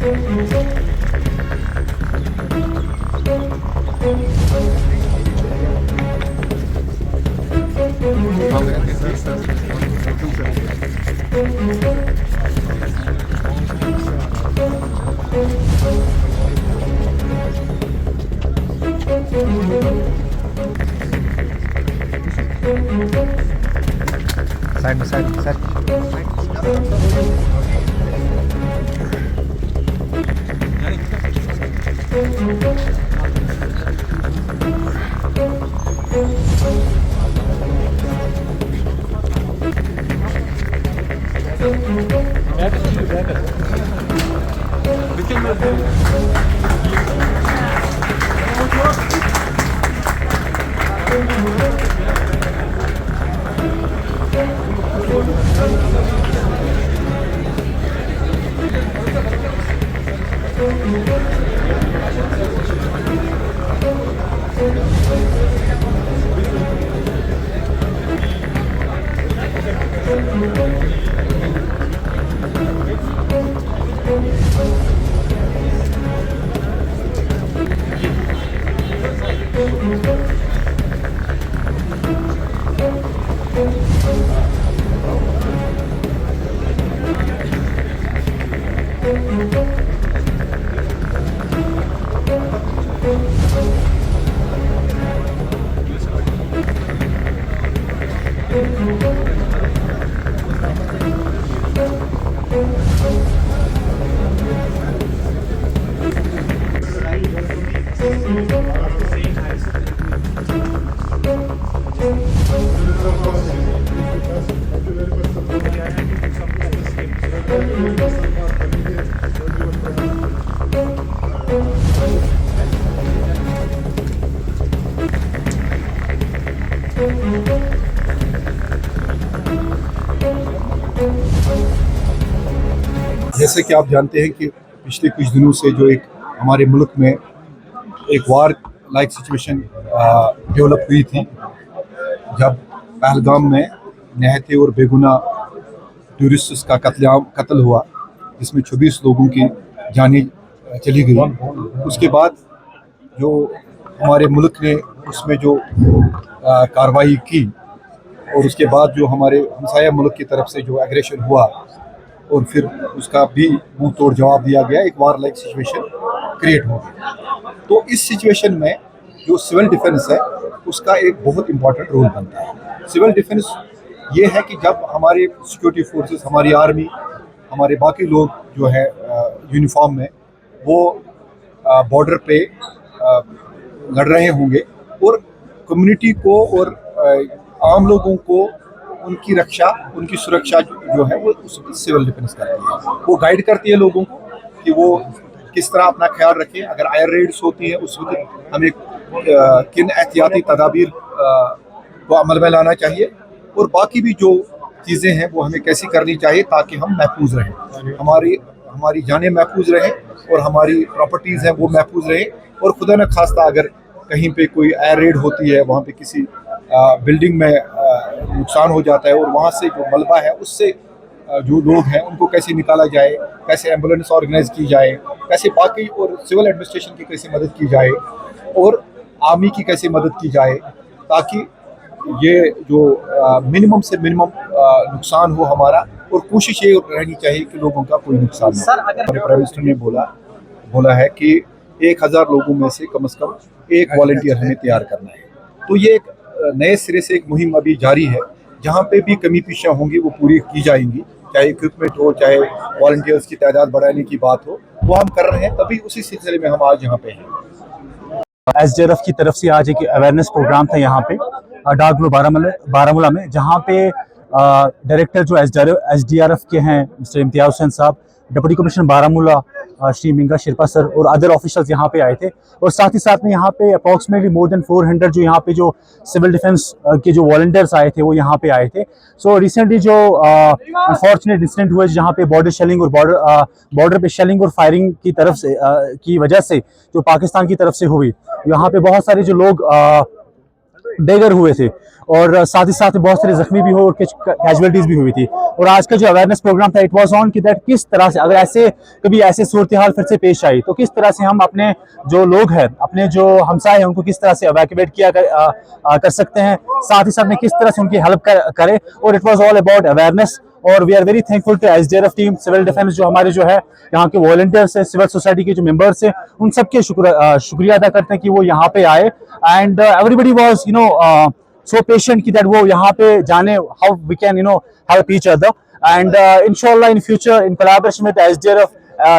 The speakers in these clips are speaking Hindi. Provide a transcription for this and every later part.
साइड में साइड जैसे कि आप जानते हैं कि पिछले कुछ दिनों से जो एक हमारे मुल्क में एक वार लाइक सिचुएशन डेवलप हुई थी, जब पहलगाम में निहत्थे और बेगुनाह टूरिस्ट्स का कत्ल हुआ, जिसमें 26 लोगों की जानें चली गई। उसके बाद जो हमारे मुल्क ने उसमें जो कार्रवाई की और उसके बाद जो हमारे हमसाया मुल्क की तरफ से जो एग्रेशन हुआ और फिर उसका भी मुंह तोड़ जवाब दिया गया, एक वार लाइक सिचुएशन क्रिएट हो गई। तो इस सिचुएशन में जो सिविल डिफेंस है उसका एक बहुत इंपॉर्टेंट रोल बनता है। सिविल डिफेंस ये है कि जब हमारे सिक्योरिटी फोर्सेस, हमारी आर्मी, हमारे बाकी लोग जो है यूनिफॉर्म में, वो बॉर्डर पे लड़ रहे होंगे और कम्युनिटी को और आम लोगों को उनकी रक्षा, उनकी सुरक्षा जो है वो उसकी सिविल डिफेंस करती है। वो गाइड करती है लोगों को कि वो किस तरह अपना ख्याल रखें। अगर एयर रेड्स होती है उस वक्त हमें किन एहतियाती तदाबीर को अमल में लाना चाहिए और बाकी भी जो चीज़ें हैं वो हमें कैसी करनी चाहिए ताकि हम महफूज रहें, हमारी जानें महफूज रहें और हमारी प्रॉपर्टीज़ हैं वो महफूज रहें। और खुदा न खास्ता अगर कहीं पे कोई एयर रेड होती है, वहाँ पे किसी बिल्डिंग में नुकसान हो जाता है और वहाँ से जो मलबा है उससे जो लोग हैं उनको कैसे निकाला जाए, कैसे एम्बुलेंस ऑर्गेनाइज की जाए, कैसे बाकी और सिविल एडमिनिस्ट्रेशन की कैसे मदद की जाए और आर्मी की कैसे मदद की जाए, ताकि ये जो मिनिमम से मिनिमम नुकसान हो हमारा। और कोशिश ये रहनी चाहिए कि लोगों का कोई नुकसान न हो। हमारे प्राइम मिनिस्टर ने बोला है कि 1000 लोगों में से कम एक वॉलंटियर हमें तैयार करना है। तो ये एक नए सिरे से एक मुहिम अभी जारी है, जहाँ पे भी कमी पेशियाँ होंगी वो पूरी की जाएंगी, चाहे इक्विपमेंट हो, चाहे वॉलंटियर्स की तादाद बढ़ाने की बात हो, वो हम कर रहे हैं। तभी उसी सिलसिले में हम आज यहाँ पे हैं। एसडीआरएफ की तरफ से आज एक अवेयरनेस प्रोग्राम था यहाँ पे डाक ग्लो बारामूला में, जहाँ पे डायरेक्टर जो एसडीआरएफ के हैं mister Imtiaz Hussain sahab, deputy commissioner Baramulla Shri Minga Sherpa sir और अदर ऑफिशियल्स यहाँ पे आए थे। और साथ ही साथ में यहाँ पे अप्रॉक्सीमेटली मोर देन 400 जो यहाँ पे जो सिविल डिफेंस के जो वॉलंटियर्स आए थे वो यहाँ पे आए थे। सो रिसेंटली जो अनफॉर्चुनेट इंसिडेंट हुए जहाँ पे बॉर्डर शेलिंग और बॉर्डर पे शेलिंग और फायरिंग की तरफ से की वजह से जो पाकिस्तान की तरफ से हुई, यहाँ पे बहुत सारे जो लोग बेघर हुए थे और साथ ही साथ बहुत सारे जख्मी भी हो और कुछ कैजुअलिटीज भी हुई थी। और आज का जो अवेयरनेस प्रोग्राम था इट वाज ऑन कि दैट किस तरह से अगर ऐसे कभी ऐसे सूरत हाल फिर से पेश आई तो किस तरह से हम अपने जो लोग हैं अपने जो हमसाए हैं उनको किस तरह से इवैक्यूएट कर सकते हैं, साथ ही साथ में किस तरह से उनकी हेल्प करें। और it was all about awareness. और we are very thankful to SDRF team, civil defence जो हमारे जो है यहाँ के वॉलंटियर्स है, सिविल सोसाइटी के जो मेंबर्स हैं, उन सबके शुक्रिया अदा करते हैं कि वो यहाँ पे आए and everybody was so patient that वो यहाँ पे जाने how we can help each other and inshallah in future in collaboration with SDRF,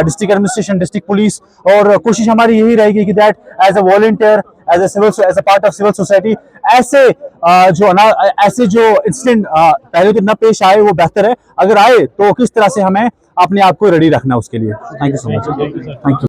district administration, district police और कोशिश हमारी यही रहेगी कि that as a volunteer as a part of civil society ऐसे ऐसे जो इंसिडेंट पहले तो न पेश आए वो बेहतर है, अगर आए तो किस तरह से हमें अपने आप को रेडी रखना उसके लिए। Thank you so much. Thank you.